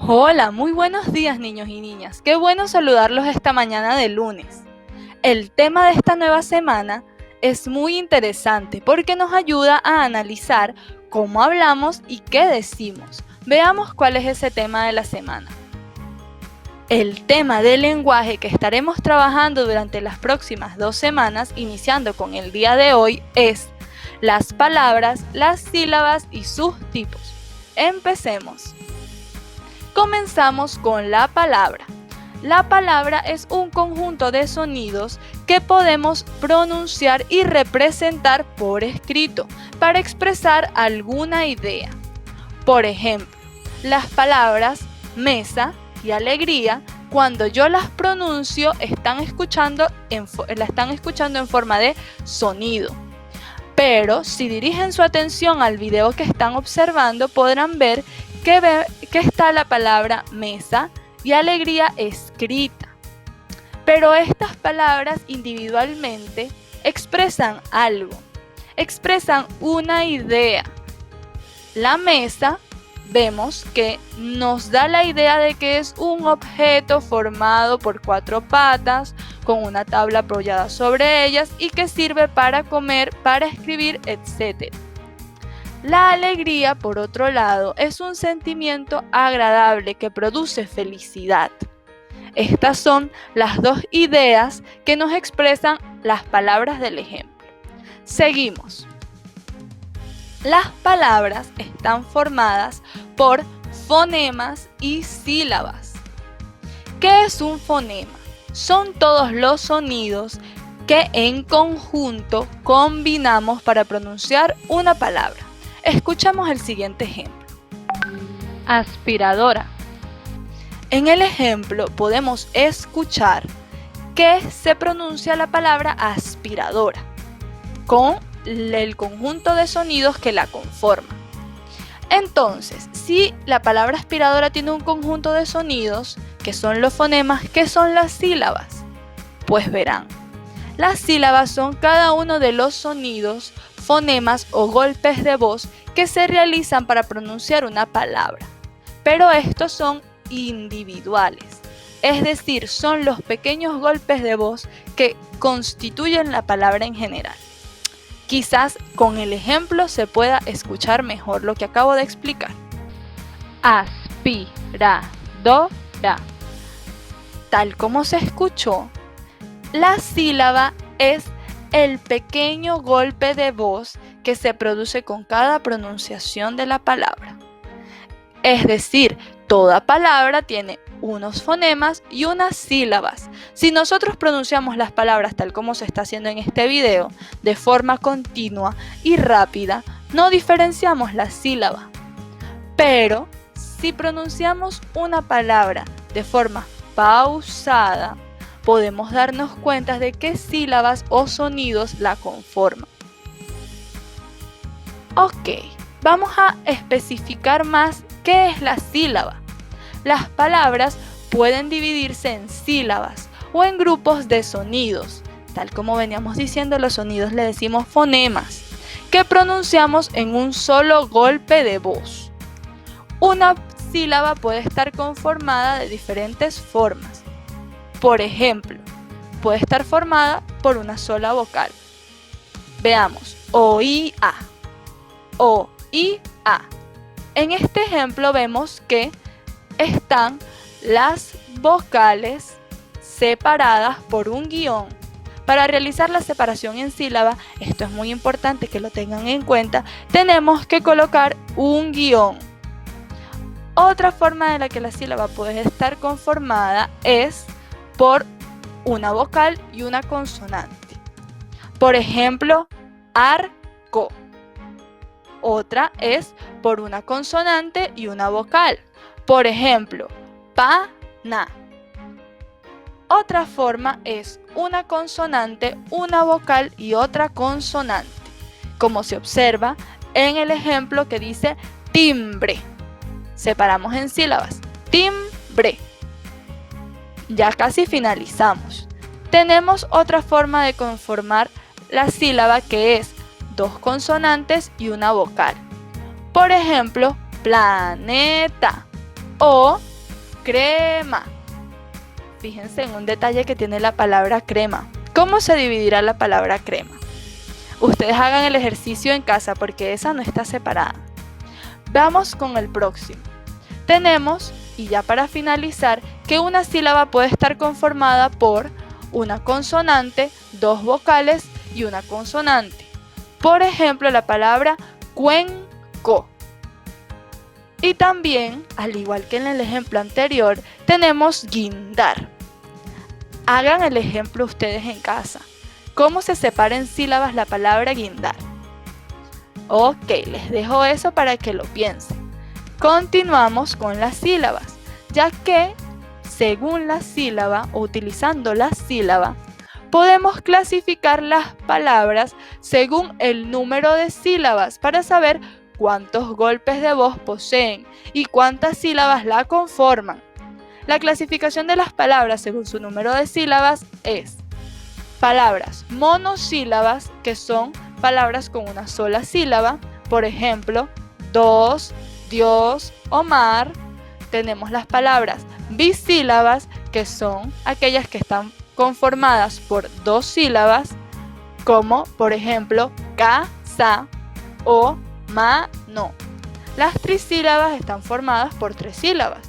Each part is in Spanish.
Hola, muy buenos días niños y niñas. Qué bueno saludarlos esta mañana de lunes. El tema de esta nueva semana es muy interesante porque nos ayuda a analizar cómo hablamos y qué decimos. Veamos cuál es ese tema de la semana. El tema del lenguaje que estaremos trabajando durante las próximas 2 semanas, iniciando con el día de hoy, es las palabras, las sílabas y sus tipos. Empecemos. Comenzamos con la palabra. La palabra es un conjunto de sonidos que podemos pronunciar y representar por escrito para expresar alguna idea. Por ejemplo, las palabras mesa y alegría, cuando yo las pronuncio, la están escuchando en forma de sonido. Pero si dirigen su atención al video que están observando, podrán ver que está la palabra mesa y alegría escrita. Pero estas palabras individualmente expresan algo, expresan una idea. La mesa vemos que nos da la idea de que es un objeto formado por 4 patas, con una tabla apoyada sobre ellas y que sirve para comer, para escribir, etc. La alegría, por otro lado, es un sentimiento agradable que produce felicidad. Estas son las dos ideas que nos expresan las palabras del ejemplo. Seguimos. Las palabras están formadas por fonemas y sílabas. ¿Qué es un fonema? Son todos los sonidos que en conjunto combinamos para pronunciar una palabra. Escuchamos el siguiente ejemplo. Aspiradora. En el ejemplo podemos escuchar que se pronuncia la palabra aspiradora con el conjunto de sonidos que la conforman. Entonces, si la palabra aspiradora tiene un conjunto de sonidos, que son los fonemas, ¿qué son las sílabas? Pues verán, las sílabas son cada uno de los sonidos, fonemas o golpes de voz que se realizan para pronunciar una palabra, pero estos son individuales, es decir, son los pequeños golpes de voz que constituyen la palabra en general. Quizás con el ejemplo se pueda escuchar mejor lo que acabo de explicar. Aspiradora. Tal como se escuchó, la sílaba es el pequeño golpe de voz que se produce con cada pronunciación de la palabra. Es decir, toda palabra tiene unos fonemas y unas sílabas. Si nosotros pronunciamos las palabras tal como se está haciendo en este video, de forma continua y rápida, no diferenciamos la sílaba. Pero si pronunciamos una palabra de forma pausada, podemos darnos cuenta de qué sílabas o sonidos la conforman. Ok, vamos a especificar más qué es la sílaba. Las palabras pueden dividirse en sílabas o en grupos de sonidos. Tal como veníamos diciendo, los sonidos le decimos fonemas, que pronunciamos en un solo golpe de voz. Una sílaba puede estar conformada de diferentes formas. Por ejemplo, puede estar formada por una sola vocal. Veamos, o-i-a, o-i-a. En este ejemplo vemos que están las vocales separadas por un guión. Para realizar la separación en sílaba, esto es muy importante que lo tengan en cuenta, tenemos que colocar un guión. Otra forma de la que la sílaba puede estar conformada es por una vocal y una consonante. Por ejemplo, arco. Otra es por una consonante y una vocal. Por ejemplo, pana. Otra forma es una consonante, una vocal y otra consonante, como se observa en el ejemplo que dice timbre. Separamos en sílabas, timbre. Ya casi finalizamos. Tenemos otra forma de conformar la sílaba que es 2 consonantes y una vocal. Por ejemplo, planeta o crema. Fíjense en un detalle que tiene la palabra crema. ¿Cómo se dividirá la palabra crema? Ustedes hagan el ejercicio en casa porque esa no está separada. Vamos con el próximo. Tenemos, y ya para finalizar, que una sílaba puede estar conformada por una consonante, dos vocales y una consonante. Por ejemplo, la palabra cuenco. Y también, al igual que en el ejemplo anterior, tenemos guindar. Hagan el ejemplo ustedes en casa. ¿Cómo se separa en sílabas la palabra guindar? Ok, les dejo eso para que lo piensen. Continuamos con las sílabas, ya que según la sílaba o utilizando la sílaba, podemos clasificar las palabras según el número de sílabas para saber cuántos golpes de voz poseen y cuántas sílabas la conforman. La clasificación de las palabras según su número de sílabas es palabras monosílabas, que son palabras con una sola sílaba, por ejemplo, dos, Dios o mar. Tenemos las palabras bisílabas, que son aquellas que están conformadas por dos sílabas, como por ejemplo casa o mano. Las trisílabas están formadas por tres sílabas.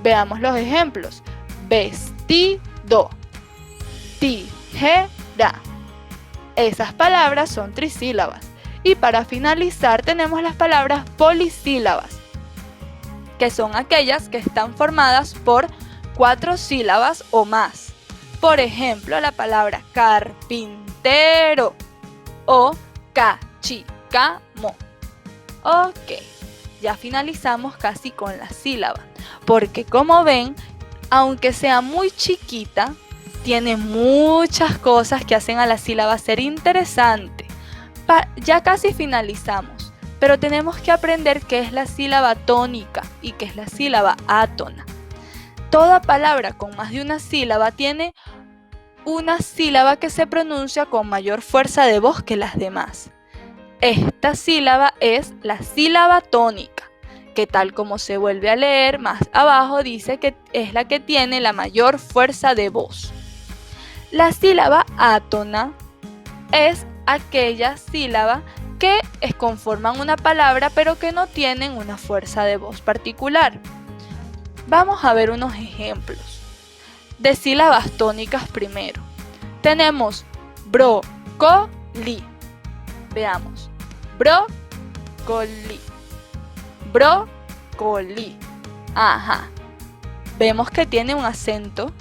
Veamos los ejemplos. Vestido, tijera. Esas palabras son trisílabas. Y para finalizar tenemos las palabras polisílabas, que son aquellas que están formadas por cuatro sílabas o más. Por ejemplo, la palabra carpintero o cachicamo. Ok, ya finalizamos casi con la sílaba, porque como ven, aunque sea muy chiquita, tiene muchas cosas que hacen a la sílaba ser interesante. Ya casi finalizamos, pero tenemos que aprender qué es la sílaba tónica y qué es la sílaba átona. Toda palabra con más de una sílaba tiene una sílaba que se pronuncia con mayor fuerza de voz que las demás. Esta sílaba es la sílaba tónica, que tal como se vuelve a leer más abajo dice que es la que tiene la mayor fuerza de voz. La sílaba átona es aquella sílaba que conforman una palabra pero que no tienen una fuerza de voz particular. Vamos a ver unos ejemplos de sílabas tónicas primero. Tenemos brócoli. Veamos. Brócoli. Brócoli. Ajá. Vemos que tiene un acento,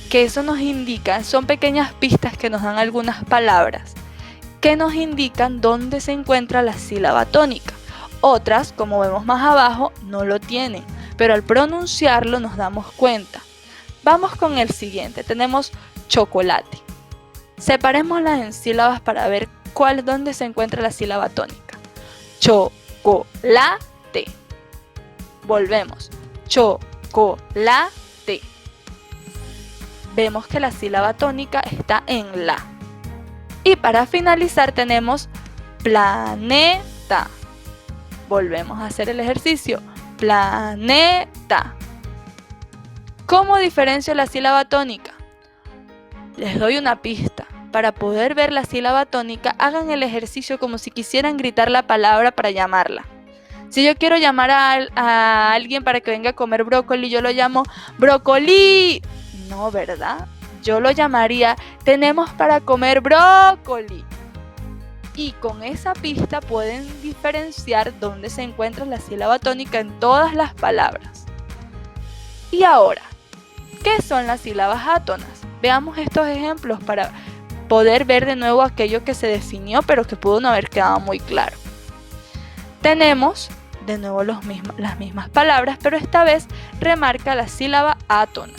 que eso nos indica, son pequeñas pistas que nos dan algunas palabras, que nos indican dónde se encuentra la sílaba tónica. Otras, como vemos más abajo, no lo tienen, pero al pronunciarlo nos damos cuenta. Vamos con el siguiente. Tenemos chocolate. Separémoslas en sílabas para ver dónde se encuentra la sílaba tónica. Chocolate. Volvemos. Chocolate. Vemos que la sílaba tónica está en la. Y para finalizar tenemos planeta. Volvemos a hacer el ejercicio. Planeta. ¿Cómo diferencio la sílaba tónica? Les doy una pista. Para poder ver la sílaba tónica, hagan el ejercicio como si quisieran gritar la palabra para llamarla. Si yo quiero llamar a alguien para que venga a comer brócoli, yo lo llamo brócoli. No, ¿verdad? Yo lo llamaría, tenemos para comer brócoli. Y con esa pista pueden diferenciar dónde se encuentra la sílaba tónica en todas las palabras. Y ahora, ¿qué son las sílabas átonas? Veamos estos ejemplos para poder ver de nuevo aquello que se definió pero que pudo no haber quedado muy claro. Tenemos de nuevo las mismas palabras, pero esta vez remarca la sílaba átona,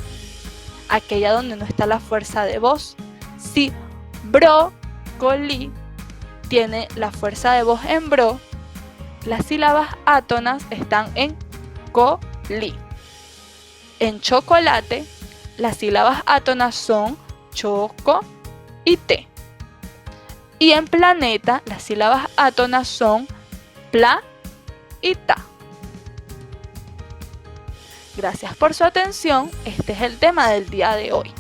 aquella donde no está la fuerza de voz. Si brócoli tiene la fuerza de voz en bro, las sílabas átonas están en coli. En chocolate, las sílabas átonas son choco y te. Y en planeta, las sílabas átonas son pla y ta. Gracias por su atención, este es el tema del día de hoy.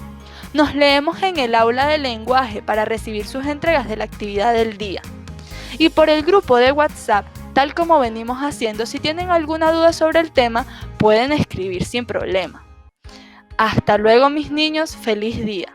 Nos leemos en el aula de lenguaje para recibir sus entregas de la actividad del día. Y por el grupo de WhatsApp, tal como venimos haciendo, si tienen alguna duda sobre el tema, pueden escribir sin problema. Hasta luego mis niños, feliz día.